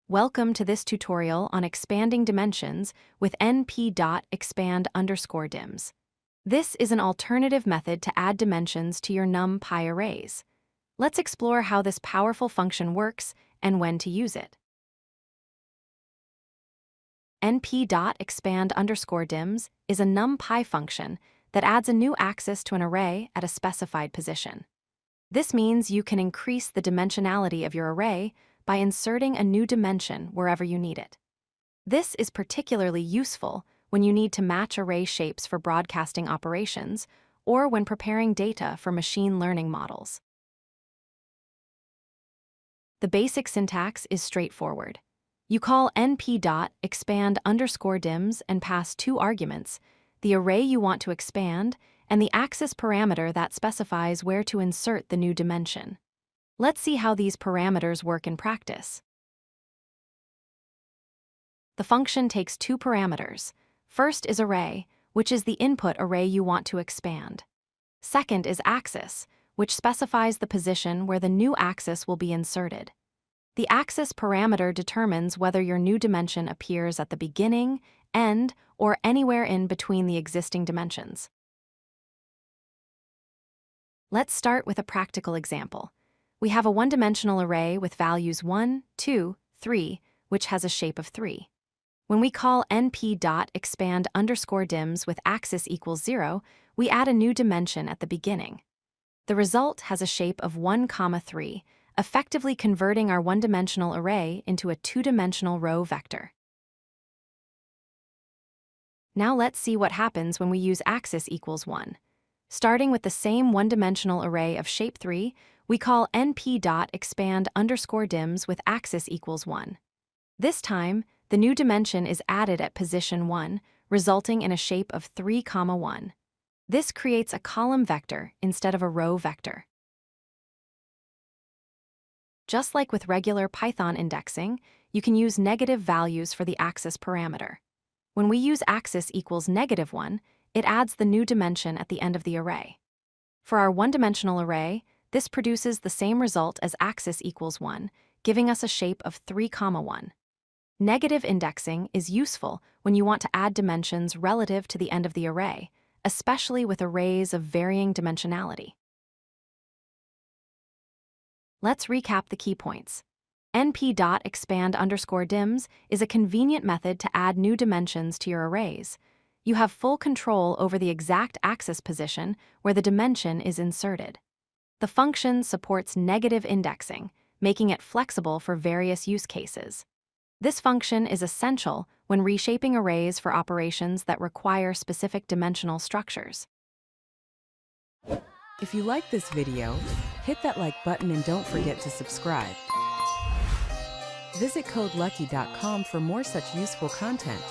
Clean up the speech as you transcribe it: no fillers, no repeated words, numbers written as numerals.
Welcome to this tutorial on expanding dimensions with np.expand_dims. This is an alternative method to add dimensions to your NumPy arrays. Let's explore how this powerful function works and when to use it. np.expand_dims is a NumPy function that adds a new axis to an array at a specified position. This means you can increase the dimensionality of your array by inserting a new dimension wherever you need it. This is particularly useful when you need to match array shapes for broadcasting operations or when preparing data for machine learning models. The basic syntax is straightforward. You call np.expand_dims and pass two arguments, the array you want to expand and the axis parameter that specifies where to insert the new dimension. Let's see how these parameters work in practice. The function takes two parameters. First is array, which is the input array you want to expand. Second is axis, which specifies the position where the new axis will be inserted. The axis parameter determines whether your new dimension appears at the beginning, end, or anywhere in between the existing dimensions. Let's start with a practical example. We have a one-dimensional array with values 1, 2, 3, which has a shape of 3. When we call np.expand_dims with axis equals 0, we add a new dimension at the beginning. The result has a shape of 1, 3, effectively converting our one-dimensional array into a two-dimensional row vector. Now let's see what happens when we use axis equals 1. Starting with the same one-dimensional array of shape 3, we call np.expand_dims with axis equals 1. This time, the new dimension is added at position 1, resulting in a shape of 3, 1. This creates a column vector instead of a row vector. Just like with regular Python indexing, you can use negative values for the axis parameter. When we use axis equals -1, it adds the new dimension at the end of the array. For our one-dimensional array, this produces the same result as axis equals 1, giving us a shape of 3, 1. Negative indexing is useful when you want to add dimensions relative to the end of the array, especially with arrays of varying dimensionality. Let's recap the key points. np.expand_dims is a convenient method to add new dimensions to your arrays. You have full control over the exact axis position where the dimension is inserted. The function supports negative indexing, making it flexible for various use cases. This function is essential when reshaping arrays for operations that require specific dimensional structures. If you like this video, hit that like button and don't forget to subscribe. Visit codelucky.com for more such useful content.